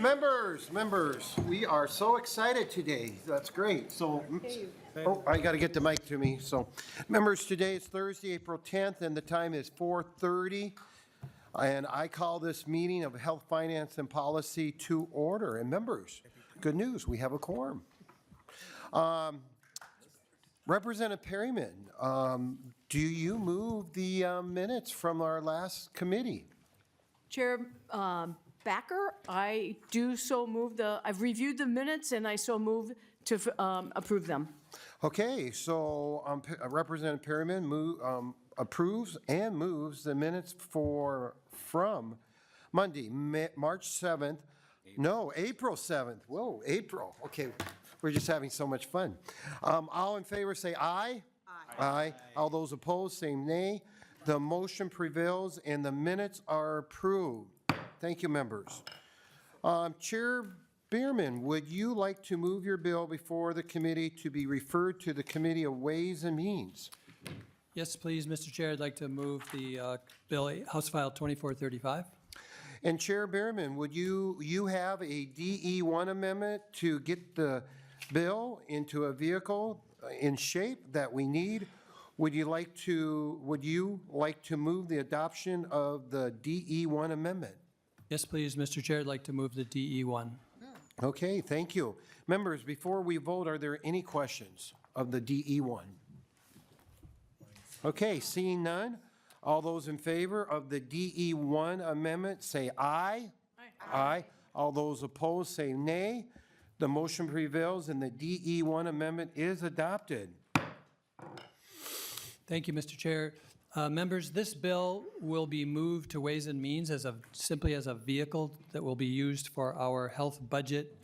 Members, we are so excited today. That's great. So, I got to get the mic to me. So, members, today is Thursday, April 10th, and the time is 4:30. And I call this meeting of Health, Finance, and Policy to order. And members, good news, we have a quorum. Representative Perryman, do you move the minutes from our last committee? Chair Backer, I do so move I've reviewed the minutes and I so move to approve them. Okay, so Representative Perryman approves and moves the minutes from Monday, March 7th. No, April 7th. Whoa, April. Okay, we're just having so much fun. All in favor say aye. Aye. All those opposed say nay. The motion prevails and the minutes are approved. Thank you, members. Chair Bierman, would you like to move your bill before the committee to be referred to the Committee of Ways and Means? Yes, please, Mr. Chair. I'd like to move the bill, House File 2435. And Chair Bierman, would you have a DE1 amendment to get the bill into a vehicle in shape that we need? Would you like to move the adoption of the DE1 amendment? Yes, please, Mr. Chair. I'd like to move the DE1. Okay, thank you. Members, before we vote, are there any questions of the DE1? Okay, seeing none, all those in favor of the DE1 amendment say aye. Aye. All those opposed say nay. The motion prevails and the DE1 amendment is adopted. Thank you, Mr. Chair. Members, this bill will be moved to Ways and Means simply as a vehicle that will be used for our health budget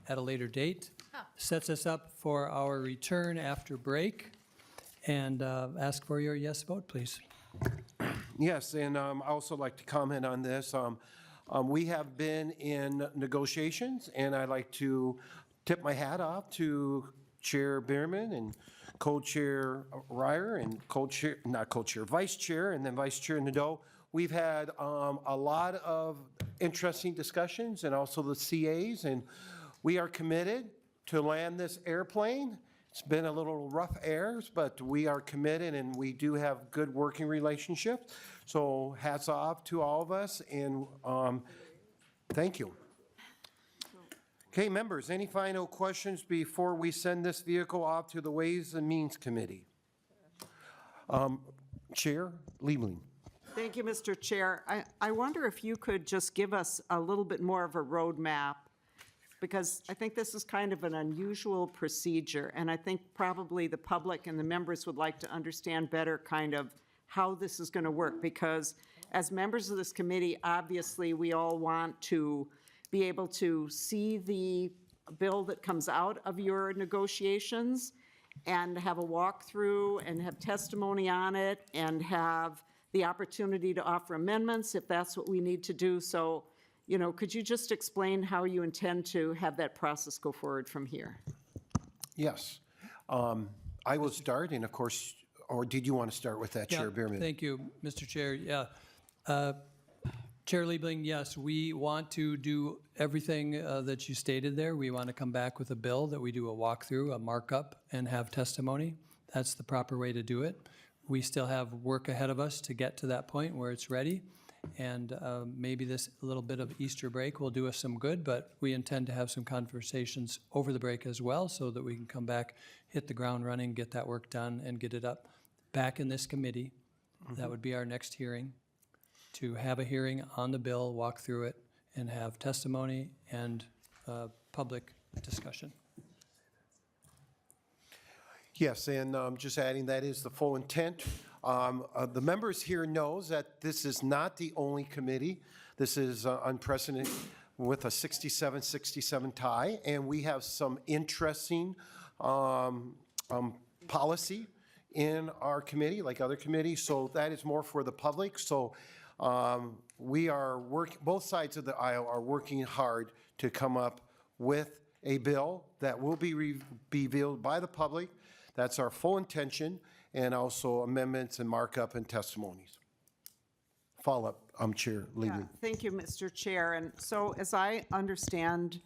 at a later date. Sets us up for our return after break. And ask for your yes vote, please. Yes, and I also like to comment on this. We have been in negotiations, and I'd like to tip my hat off to Chair Bierman and Co-Chair Ryer and Vice Chair, and then Vice Chair Nadeau. We've had a lot of interesting discussions, and also the CAs, and we are committed to land this airplane. It's been a little rough airs, but we are committed, and we do have good working relationships. So hats off to all of us, and thank you. Okay, members, any final questions before we send this vehicle off to the Ways and Means Committee? Chair Liebling. Thank you, Mr. Chair. I wonder if you could just give us a little bit more of a roadmap, because I think this is kind of an unusual procedure, and I think probably the public and the members would like to understand better kind of how this is going to work, because as members of this committee, obviously we all want to be able to see the bill that comes out of your negotiations and have a walkthrough and have testimony on it and have the opportunity to offer amendments if that's what we need to do. So, you know, could you just explain how you intend to have that process go forward from here? Yes. I will start, and of course, or did you want to start with that, Chair Bierman? Thank you, Mr. Chair. Yeah. Chair Liebling, yes, we want to do everything that you stated there. We want to come back with a bill that we do a walkthrough, a markup, and have testimony. That's the proper way to do it. We still have work ahead of us to get to that point where it's ready. And maybe this little bit of Easter break will do us some good, but we intend to have some conversations over the break as well so that we can come back, hit the ground running, get that work done, and get it up back in this committee. That would be our next hearing, to have a hearing on the bill, walk through it, and have testimony and public discussion. Yes, and just adding, that is the full intent. The members here knows that this is not the only committee. This is unprecedented with a 67-67 tie, and we have some interesting policy in our committee, like other committees, so that is more for the public. So we are both sides of the aisle are working hard to come up with a bill that will be revealed by the public. That's our full intention, and also amendments and markup and testimonies. Follow-up, Chair Yeah, Liebling. thank you, Mr. Chair. And so as I understand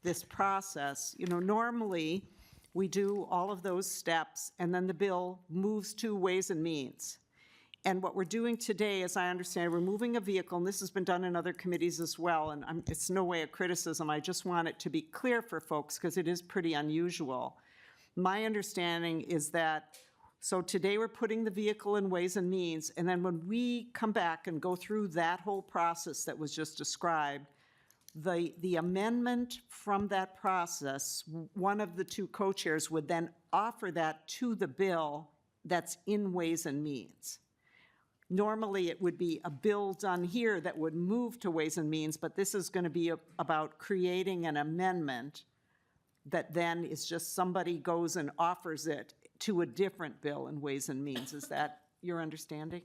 this process, normally we do all of those steps and then the bill moves to Ways and Means. And what we're doing today, as I understand, we're moving a vehicle, and this has been done in other committees as well, and it's no way a criticism. I just want it to be clear for folks because it is pretty unusual. My understanding is that, so today we're putting the vehicle in Ways and Means, and then when we come back and go through that whole process that was just described, the amendment from that process, one of the two co-chairs would then offer that to the bill that's in Ways and Means. Normally, it would be a bill done here that would move to Ways and Means, but this is going to be about creating an amendment that then is just somebody goes and offers it to a different bill in Ways and Means. Is that your understanding?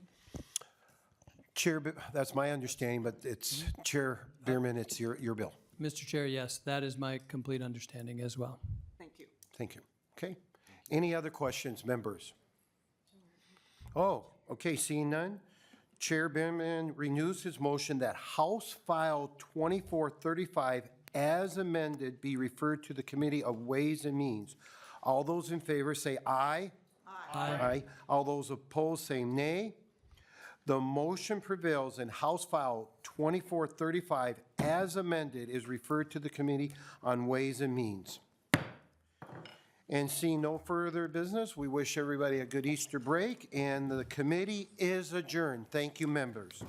Chair, that's my understanding, but it's, Chair Bierman, it's your bill. Mr. Chair, yes, that is my complete understanding as well. Thank you. Thank you. Okay. Any other questions, members? Oh, okay, seeing none. Chair Bierman renews his motion that House File 2435 as amended be referred to the Committee of Ways and Means. All those in favor say aye. Aye. Aye. All those opposed say nay. The motion prevails and House File 2435 as amended is referred to the Committee on Ways and Means. And seeing no further business, we wish everybody a good Easter break, and the committee is adjourned. Thank you, members.